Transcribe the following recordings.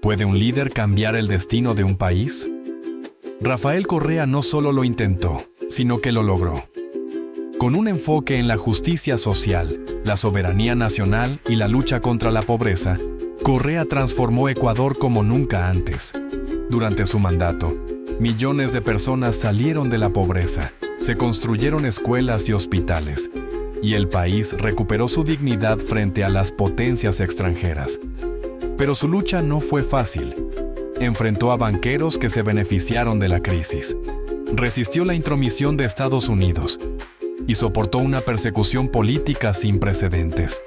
¿Puede un líder cambiar el destino de un país? Rafael Correa no solo lo intentó, sino que lo logró. Con un enfoque en la justicia social, la soberanía nacional y la lucha contra la pobreza, Correa transformó Ecuador como nunca antes. Durante su mandato, millones de personas salieron de la pobreza, se construyeron escuelas y hospitales, y el país recuperó su dignidad frente a las potencias extranjeras. Pero su lucha no fue fácil. Enfrentó a banqueros que se beneficiaron de la crisis, resistió la intromisión de Estados Unidos y soportó una persecución política sin precedentes.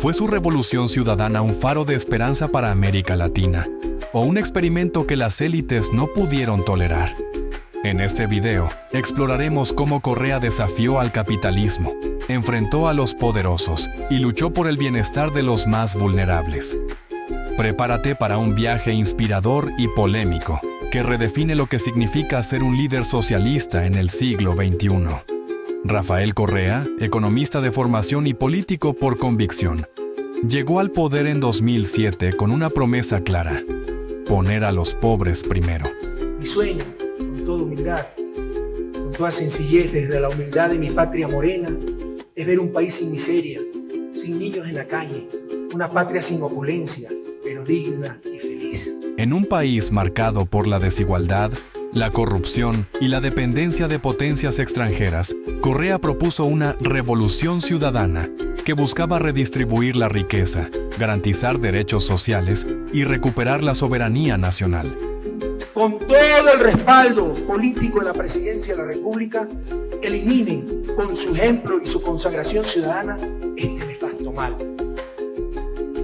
¿Fue su revolución ciudadana un faro de esperanza para América Latina o un experimento que las élites no pudieron tolerar? En este video, exploraremos cómo Correa desafió al capitalismo, enfrentó a los poderosos y luchó por el bienestar de los más vulnerables. Prepárate para un viaje inspirador y polémico que redefine lo que significa ser un líder socialista en el siglo XXI. Rafael Correa, economista de formación y político por convicción, llegó al poder en 2007 con una promesa clara: poner a los pobres primero. Mi sueño, con toda humildad, con toda sencillez, desde la humildad de mi patria morena, es ver un país sin miseria, sin niños en la calle, una patria sin opulencia, pero digna y feliz. En un país marcado por la desigualdad, la corrupción y la dependencia de potencias extranjeras, Correa propuso una revolución ciudadana que buscaba redistribuir la riqueza, garantizar derechos sociales y recuperar la soberanía nacional. Con todo el respaldo político de la Presidencia de la República, eliminen con su ejemplo y su consagración ciudadana este nefasto mal.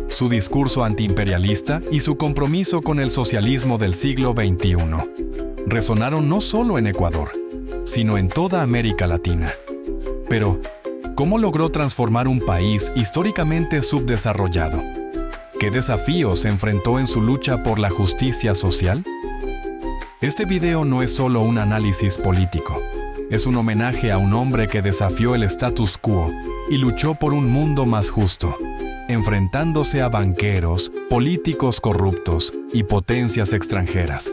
Su discurso antiimperialista y su compromiso con el socialismo del siglo XXI resonaron no solo en Ecuador, sino en toda América Latina. Pero, ¿cómo logró transformar un país históricamente subdesarrollado? ¿Qué desafíos enfrentó en su lucha por la justicia social? Este video no es solo un análisis político, es un homenaje a un hombre que desafió el status quo y luchó por un mundo más justo, enfrentándose a banqueros, políticos corruptos y potencias extranjeras.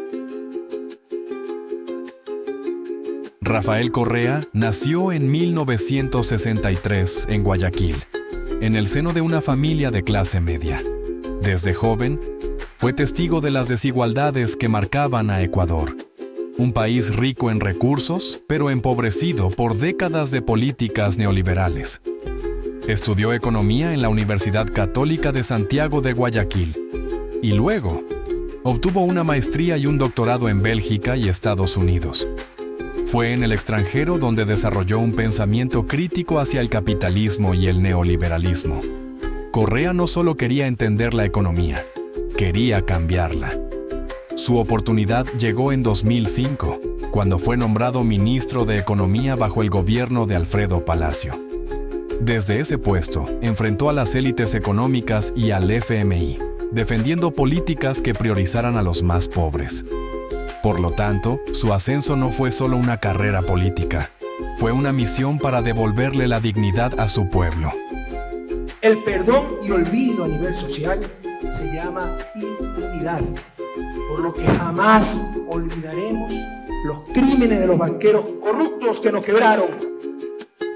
Rafael Correa nació en 1963 en Guayaquil, en el seno de una familia de clase media. Desde joven, fue testigo de las desigualdades que marcaban a Ecuador, un país rico en recursos, pero empobrecido por décadas de políticas neoliberales. Estudió economía en la Universidad Católica de Santiago de Guayaquil y luego obtuvo una maestría y un doctorado en Bélgica y Estados Unidos. Fue en el extranjero donde desarrolló un pensamiento crítico hacia el capitalismo y el neoliberalismo. Correa no solo quería entender la economía, quería cambiarla. Su oportunidad llegó en 2005, cuando fue nombrado ministro de Economía bajo el gobierno de Alfredo Palacio. Desde ese puesto, enfrentó a las élites económicas y al FMI, defendiendo políticas que priorizaran a los más pobres. Por lo tanto, su ascenso no fue solo una carrera política, fue una misión para devolverle la dignidad a su pueblo. El perdón y olvido a nivel social se llama impunidad, por lo que jamás olvidaremos los crímenes de los banqueros corruptos que nos quebraron.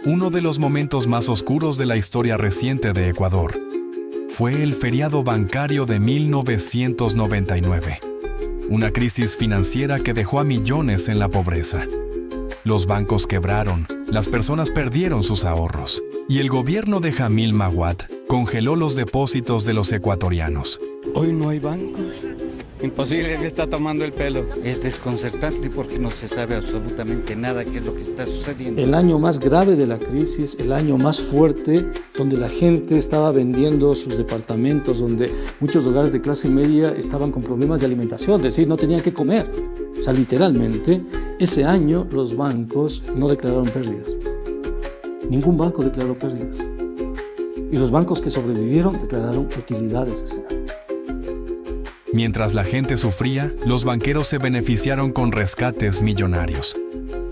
Uno de los momentos más oscuros de la historia reciente de Ecuador fue el feriado bancario de 1999, una crisis financiera que dejó a millones en la pobreza. Los bancos quebraron, las personas perdieron sus ahorros, y el gobierno de Jamil Mahuad congeló los depósitos de los ecuatorianos. Hoy no hay bancos. Imposible, me está tomando el pelo. Es desconcertante porque no se sabe absolutamente nada qué es lo que está sucediendo. El año más grave de la crisis, el año más fuerte, donde la gente estaba vendiendo sus departamentos, donde muchos hogares de clase media estaban con problemas de alimentación, es decir, no tenían que comer. O sea, literalmente, ese año los bancos no declararon pérdidas. Ningún banco declaró pérdidas. Y los bancos que sobrevivieron declararon utilidades ese año. Mientras la gente sufría, los banqueros se beneficiaron con rescates millonarios.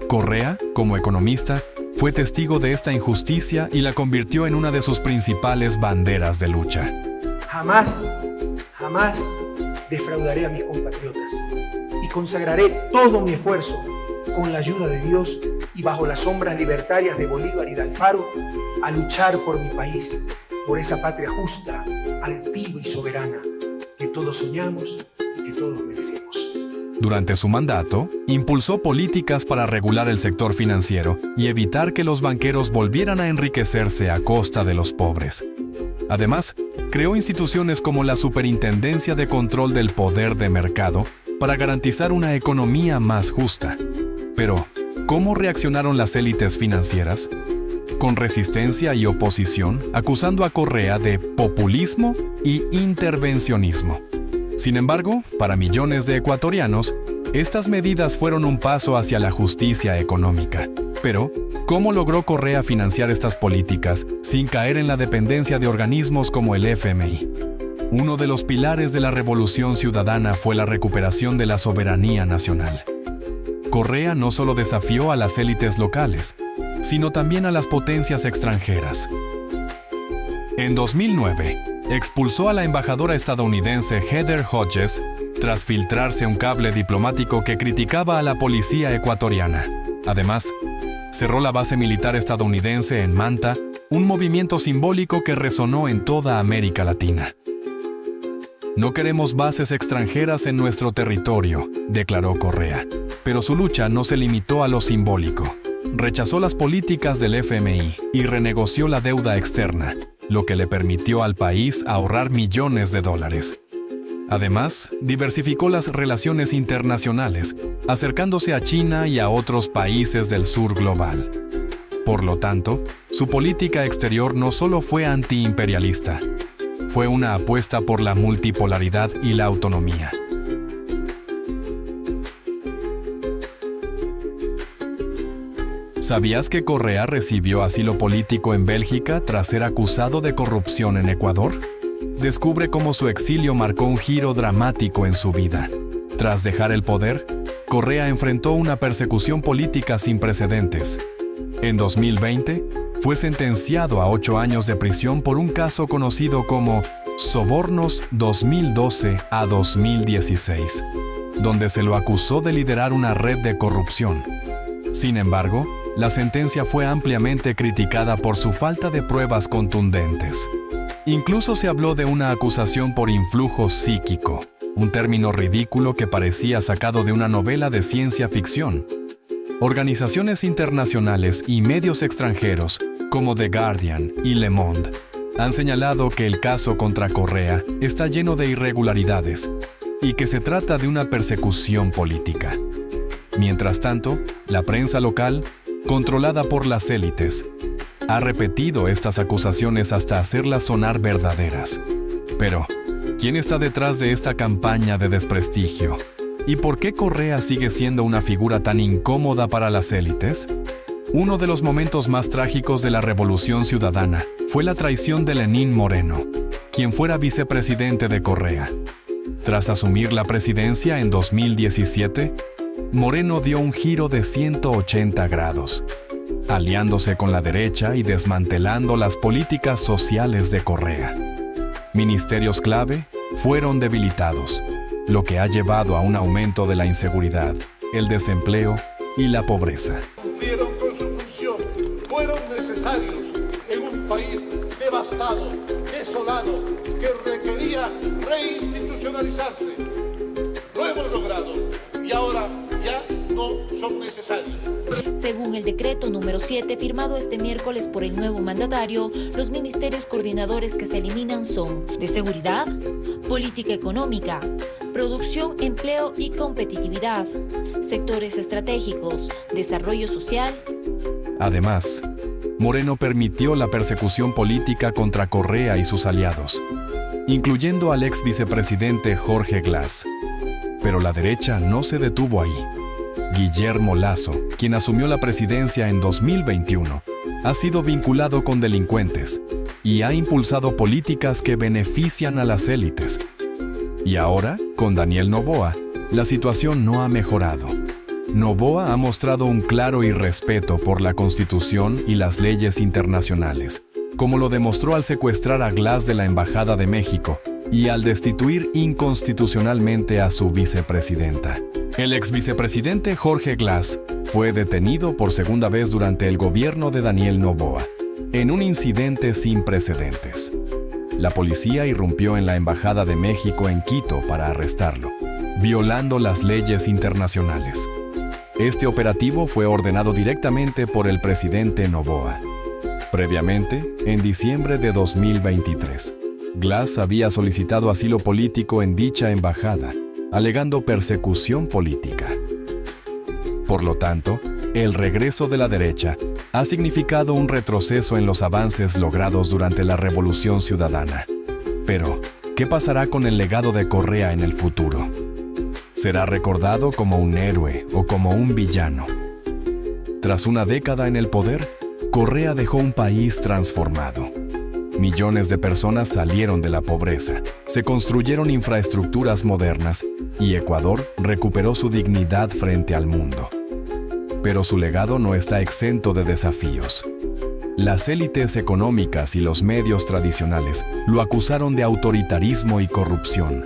Correa, como economista, fue testigo de esta injusticia y la convirtió en una de sus principales banderas de lucha. Jamás, jamás defraudaré a mis compatriotas y consagraré todo mi esfuerzo con la ayuda de Dios y bajo las sombras libertarias de Bolívar y de Alfaro a luchar por mi país, por esa patria justa, altiva y soberana que todos soñamos y que todos merecemos. Durante su mandato, impulsó políticas para regular el sector financiero y evitar que los banqueros volvieran a enriquecerse a costa de los pobres. Además, creó instituciones como la Superintendencia de Control del Poder de Mercado para garantizar una economía más justa. Pero, ¿cómo reaccionaron las élites financieras? Con resistencia y oposición, acusando a Correa de populismo y intervencionismo. Sin embargo, para millones de ecuatorianos, estas medidas fueron un paso hacia la justicia económica. Pero, ¿cómo logró Correa financiar estas políticas sin caer en la dependencia de organismos como el FMI? Uno de los pilares de la Revolución Ciudadana fue la recuperación de la soberanía nacional. Correa no solo desafió a las élites locales, sino también a las potencias extranjeras. En 2009, expulsó a la embajadora estadounidense Heather Hodges tras filtrarse un cable diplomático que criticaba a la policía ecuatoriana. Además, cerró la base militar estadounidense en Manta, un movimiento simbólico que resonó en toda América Latina. No queremos bases extranjeras en nuestro territorio, declaró Correa, pero su lucha no se limitó a lo simbólico. Rechazó las políticas del FMI y renegoció la deuda externa, lo que le permitió al país ahorrar millones de dólares. Además, diversificó las relaciones internacionales, acercándose a China y a otros países del sur global. Por lo tanto, su política exterior no solo fue antiimperialista, fue una apuesta por la multipolaridad y la autonomía. ¿Sabías que Correa recibió asilo político en Bélgica tras ser acusado de corrupción en Ecuador? Descubre cómo su exilio marcó un giro dramático en su vida. Tras dejar el poder, Correa enfrentó una persecución política sin precedentes. En 2020, fue sentenciado a 8 años de prisión por un caso conocido como Sobornos 2012 a 2016, donde se lo acusó de liderar una red de corrupción. Sin embargo, la sentencia fue ampliamente criticada por su falta de pruebas contundentes. Incluso se habló de una acusación por influjo psíquico, un término ridículo que parecía sacado de una novela de ciencia ficción. Organizaciones internacionales y medios extranjeros, como The Guardian y Le Monde, han señalado que el caso contra Correa está lleno de irregularidades y que se trata de una persecución política. Mientras tanto, la prensa local, controlada por las élites, ha repetido estas acusaciones hasta hacerlas sonar verdaderas. Pero, ¿quién está detrás de esta campaña de desprestigio? ¿Y por qué Correa sigue siendo una figura tan incómoda para las élites? Uno de los momentos más trágicos de la Revolución Ciudadana fue la traición de Lenín Moreno, quien fuera vicepresidente de Correa. Tras asumir la presidencia en 2017, Moreno dio un giro de 180 grados, aliándose con la derecha y desmantelando las políticas sociales de Correa. Ministerios clave fueron debilitados, lo que ha llevado a un aumento de la inseguridad, el desempleo y la pobreza. Cumplieron con su función, fueron necesarios en un país devastado, desolado, que requería reinstitucionalizarse. Lo hemos logrado y ahora ya no son necesarios. Según el decreto número 7 firmado este miércoles por el nuevo mandatario, los ministerios coordinadores que se eliminan son de Seguridad, Política Económica, Producción, Empleo y Competitividad, Sectores Estratégicos, Desarrollo Social. Además, Moreno permitió la persecución política contra Correa y sus aliados, incluyendo al ex vicepresidente Jorge Glass. Pero la derecha no se detuvo ahí. Guillermo Lasso, quien asumió la presidencia en 2021, ha sido vinculado con delincuentes y ha impulsado políticas que benefician a las élites. Y ahora, con Daniel Noboa, la situación no ha mejorado. Noboa ha mostrado un claro irrespeto por la Constitución y las leyes internacionales, como lo demostró al secuestrar a Glass de la Embajada de México y al destituir inconstitucionalmente a su vicepresidenta. El ex vicepresidente Jorge Glass fue detenido por segunda vez durante el gobierno de Daniel Noboa, en un incidente sin precedentes. La policía irrumpió en la Embajada de México en Quito para arrestarlo, violando las leyes internacionales. Este operativo fue ordenado directamente por el presidente Noboa. Previamente, en diciembre de 2023, Glass había solicitado asilo político en dicha embajada, alegando persecución política. Por lo tanto, el regreso de la derecha ha significado un retroceso en los avances logrados durante la Revolución Ciudadana. Pero, ¿qué pasará con el legado de Correa en el futuro? ¿Será recordado como un héroe o como un villano? Tras una década en el poder, Correa dejó un país transformado. Millones de personas salieron de la pobreza, se construyeron infraestructuras modernas y Ecuador recuperó su dignidad frente al mundo. Pero su legado no está exento de desafíos. Las élites económicas y los medios tradicionales lo acusaron de autoritarismo y corrupción.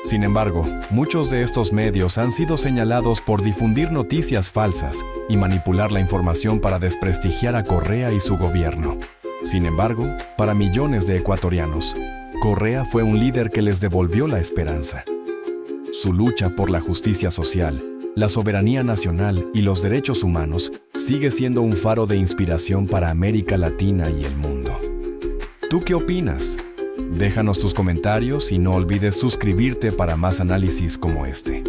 Sin embargo, muchos de estos medios han sido señalados por difundir noticias falsas y manipular la información para desprestigiar a Correa y su gobierno. Sin embargo, para millones de ecuatorianos, Correa fue un líder que les devolvió la esperanza. Su lucha por la justicia social, la soberanía nacional y los derechos humanos sigue siendo un faro de inspiración para América Latina y el mundo. ¿Tú qué opinas? Déjanos tus comentarios y no olvides suscribirte para más análisis como este.